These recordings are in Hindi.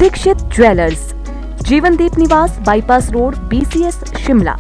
दीक्षित ज्वेलर्स, जीवनदीप निवास, बाईपास रोड, BCS शिमला।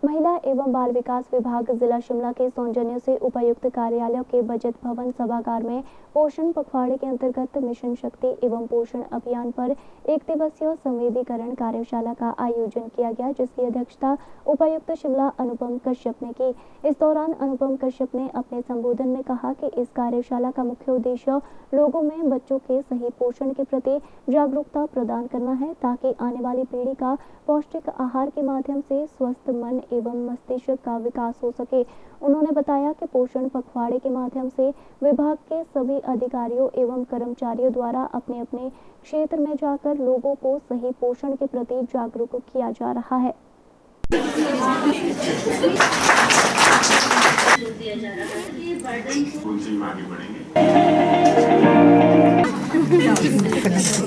महिला एवं बाल विकास विभाग जिला शिमला के सौजन्य से उपायुक्त कार्यालय के बजट भवन सभागार में पोषण पखवाड़े के अंतर्गत मिशन शक्ति एवं पोषण अभियान पर एक दिवसीय संवेदीकरण कार्यशाला का आयोजन किया गया, जिसकी अध्यक्षता उपायुक्त शिमला अनुपम कश्यप ने की। इस दौरान अनुपम कश्यप ने अपने संबोधन में कहा कि इस कार्यशाला का मुख्य उद्देश्य लोगों में बच्चों के सही पोषण के प्रति जागरूकता प्रदान करना है, ताकि आने वाली पीढ़ी का पौष्टिक आहार के माध्यम से स्वस्थ मन एवं मस्तिष्क का विकास हो सके। उन्होंने बताया कि पोषण पखवाड़े के माध्यम से विभाग के सभी अधिकारियों एवं कर्मचारियों द्वारा अपने अपने क्षेत्र में जाकर लोगों को सही पोषण के प्रति जागरूक किया जा रहा है।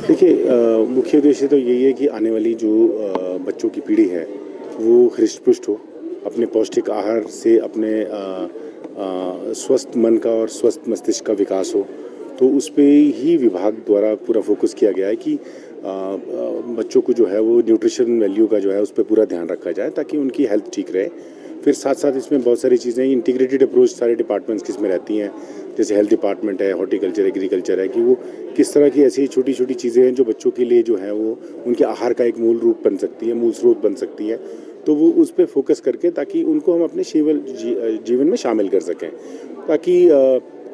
देखिए, मुख्य उद्देश्य तो यही है कि आने वाली जो बच्चों की पीढ़ी है वो हृष्ट-पुष्ट हो, अपने पौष्टिक आहार से अपने स्वस्थ मन का और स्वस्थ मस्तिष्क का विकास हो। तो उस पे ही विभाग द्वारा पूरा फोकस किया गया है कि बच्चों को जो है वो न्यूट्रिशन वैल्यू का जो है उस पर पूरा ध्यान रखा जाए, ताकि उनकी हेल्थ ठीक रहे। फिर साथ साथ इसमें बहुत सारी चीज़ें इंटीग्रेटेड अप्रोच सारे डिपार्टमेंट्स किस में रहती हैं, जैसे हेल्थ डिपार्टमेंट है, हॉर्टिकल्चर, एग्रीकल्चर है, कि वो किस तरह की ऐसी छोटी छोटी चीज़ें हैं जो बच्चों के लिए जो है वो उनके आहार का एक मूल रूप बन सकती है, मूल स्रोत बन सकती है। तो वो उस पर फोकस करके ताकि उनको हम अपने जीवन में शामिल कर सकें, ताकि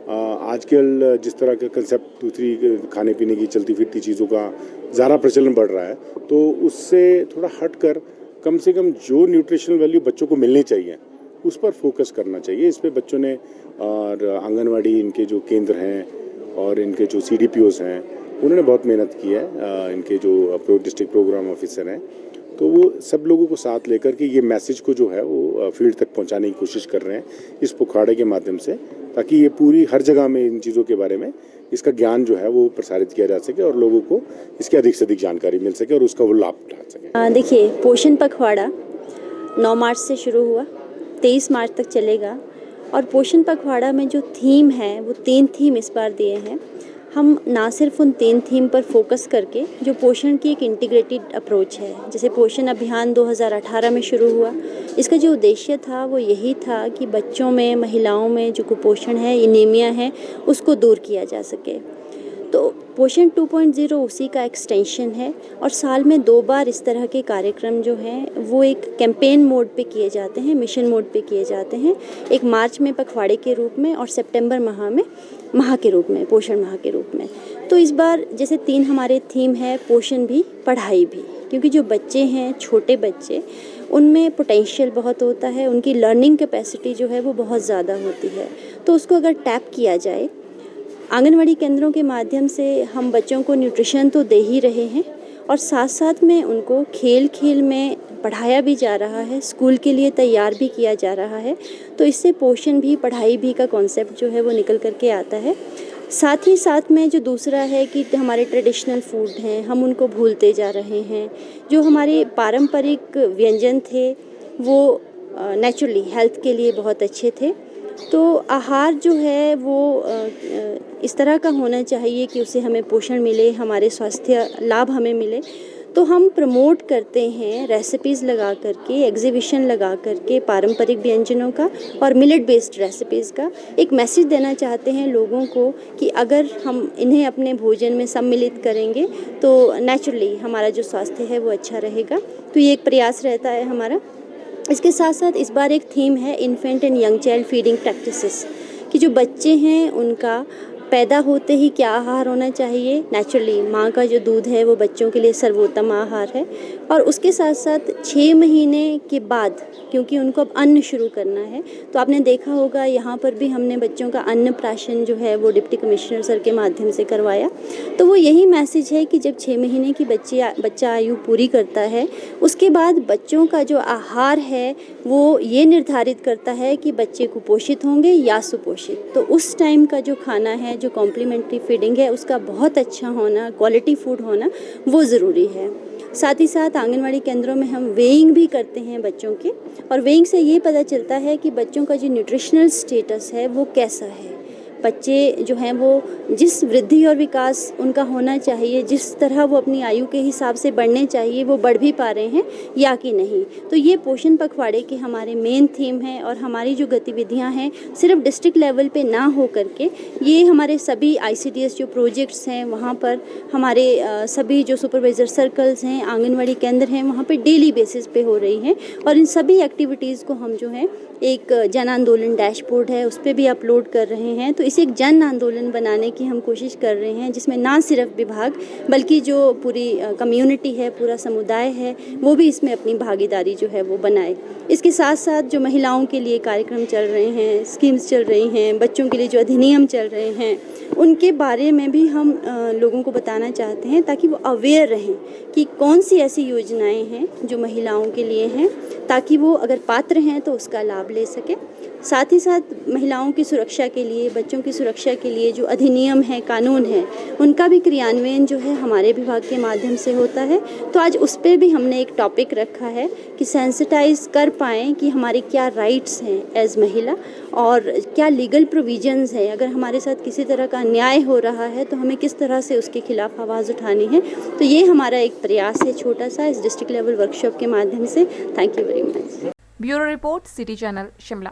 आजकल जिस तरह का कंसेप्ट दूसरी खाने पीने की चलती फिरती चीज़ों का ज़्यादा प्रचलन बढ़ रहा है, तो उससे थोड़ा हट कर कम से कम जो न्यूट्रिशनल वैल्यू बच्चों को मिलनी चाहिए उस पर फोकस करना चाहिए। इस पर बच्चों ने और आंगनवाड़ी इनके जो केंद्र हैं और इनके जो CDPOs हैं उन्होंने बहुत मेहनत की है। इनके जो डिस्ट्रिक्ट प्रोग्राम ऑफिसर हैं, तो वो सब लोगों को साथ लेकर के ये मैसेज को जो है वो फील्ड तक पहुंचाने की कोशिश कर रहे हैं इस पखवाड़े के माध्यम से, ताकि ये पूरी हर जगह में इन चीज़ों के बारे में इसका ज्ञान जो है वो प्रसारित किया जा सके और लोगों को इसकी अधिक से अधिक जानकारी मिल सके और उसका वो लाभ उठा सके। देखिए, पोषण पखवाड़ा 9 मार्च से शुरू हुआ, 23 मार्च तक चलेगा। और पोषण पखवाड़ा में जो थीम है वो 3 थीम इस बार दिए हैं। हम ना सिर्फ उन 3 थीम पर फोकस करके जो पोषण की एक इंटीग्रेटेड अप्रोच है, जैसे पोषण अभियान 2018 में शुरू हुआ, इसका जो उद्देश्य था वो यही था कि बच्चों में, महिलाओं में जो कुपोषण है, एनीमिया है, उसको दूर किया जा सके। तो पोषण 2.0 उसी का एक्सटेंशन है और साल में 2 बार इस तरह के कार्यक्रम जो हैं वो एक कैंपेन मोड पे किए जाते हैं, मिशन मोड पे किए जाते हैं। एक मार्च में पखवाड़े के रूप में और सितंबर माह में माह के रूप में, पोषण माह के रूप में। तो इस बार जैसे 3 हमारे थीम है, पोषण भी, पढ़ाई भी, क्योंकि जो बच्चे हैं, छोटे बच्चे, उनमें पोटेंशियल बहुत होता है, उनकी लर्निंग कैपेसिटी जो है वो बहुत ज़्यादा होती है। तो उसको अगर टैप किया जाए, आंगनवाड़ी केंद्रों के माध्यम से हम बच्चों को न्यूट्रिशन तो दे ही रहे हैं और साथ साथ में उनको खेल खेल में पढ़ाया भी जा रहा है, स्कूल के लिए तैयार भी किया जा रहा है। तो इससे पोषण भी, पढ़ाई भी का कॉन्सेप्ट जो है वो निकल करके आता है। साथ ही साथ में जो दूसरा है कि हमारे ट्रेडिशनल फूड हैं, हम उनको भूलते जा रहे हैं। जो हमारे पारंपरिक व्यंजन थे वो नेचुरली हेल्थ के लिए बहुत अच्छे थे। तो आहार जो है वो इस तरह का होना चाहिए कि उससे हमें पोषण मिले, हमारे स्वास्थ्य लाभ हमें मिले। तो हम प्रमोट करते हैं रेसिपीज़ लगा करके, एग्जीबिशन लगा करके पारंपरिक व्यंजनों का और मिलेट बेस्ड रेसिपीज़ का एक मैसेज देना चाहते हैं लोगों को कि अगर हम इन्हें अपने भोजन में सम्मिलित करेंगे तो नेचुरली हमारा जो स्वास्थ्य है वो अच्छा रहेगा। तो ये एक प्रयास रहता है हमारा। इसके साथ साथ इस बार एक थीम है infant and young child feeding practices, कि जो बच्चे हैं उनका पैदा होते ही क्या आहार होना चाहिए। नेचुरली माँ का जो दूध है वो बच्चों के लिए सर्वोत्तम आहार है। और उसके साथ साथ 6 महीने के बाद, क्योंकि उनको अब अन्न शुरू करना है, तो आपने देखा होगा यहाँ पर भी हमने बच्चों का अन्नप्राशन जो है वो डिप्टी कमिश्नर सर के माध्यम से करवाया। तो वो यही मैसेज है कि जब 6 महीने की बच्चा आयु पूरी करता है, उसके बाद बच्चों का जो आहार है वो ये निर्धारित करता है कि बच्चे कुपोषित होंगे या सुपोषित। तो उस टाइम का जो खाना है, जो कॉम्प्लीमेंट्री फीडिंग है, उसका बहुत अच्छा होना, क्वालिटी फूड होना वो ज़रूरी है। साथ ही साथ आंगनवाड़ी केंद्रों में हम वेइंग भी करते हैं बच्चों के, और वेइंग से ये पता चलता है कि बच्चों का जो न्यूट्रिशनल स्टेटस है वो कैसा है। बच्चे जो हैं वो जिस वृद्धि और विकास उनका होना चाहिए, जिस तरह वो अपनी आयु के हिसाब से बढ़ने चाहिए, वो बढ़ भी पा रहे हैं या कि नहीं। तो ये पोषण पखवाड़े के हमारे मेन थीम हैं और हमारी जो गतिविधियां हैं सिर्फ डिस्ट्रिक्ट लेवल पे ना हो करके ये हमारे सभी ICDS जो प्रोजेक्ट्स हैं वहाँ पर हमारे सभी जो सुपरवाइज़र सर्कल्स हैं, आंगनवाड़ी केंद्र हैं, वहाँ पे डेली बेसिस पे हो रही हैं। और इन सभी एक्टिविटीज़ को हम जो है एक जन आंदोलन डैशबोर्ड है उस पर भी अपलोड कर रहे हैं। तो इसे एक जन आंदोलन बनाने की हम कोशिश कर रहे हैं, जिसमें ना सिर्फ विभाग बल्कि जो पूरी कम्युनिटी है, पूरा समुदाय है, वो भी इसमें अपनी भागीदारी जो है वो बनाए। इसके साथ साथ जो महिलाओं के लिए कार्यक्रम चल रहे हैं, स्कीम्स चल रही हैं, बच्चों के लिए जो अधिनियम चल रहे हैं, उनके बारे में भी हम लोगों को बताना चाहते हैं ताकि वो अवेयर रहें कि कौन सी ऐसी योजनाएं हैं जो महिलाओं के लिए हैं, ताकि वो अगर पात्र हैं तो उसका लाभ ले सके। साथ ही साथ महिलाओं की सुरक्षा के लिए, बच्चों की सुरक्षा के लिए जो अधिनियम है, कानून है, उनका भी क्रियान्वयन जो है हमारे विभाग के माध्यम से होता है। तो आज उस पर भी हमने एक टॉपिक रखा है कि सेंसिटाइज कर पाएँ कि हमारे क्या राइट्स हैं एज महिला और क्या लीगल प्रोविजंस है। अगर हमारे साथ किसी तरह का अन्याय हो रहा है तो हमें किस तरह से उसके खिलाफ आवाज़ उठानी है। तो ये हमारा एक प्रयास है छोटा सा इस डिस्ट्रिक्ट लेवल वर्कशॉप के माध्यम से। Thank you very much. Bureau report, city channel, Shimla.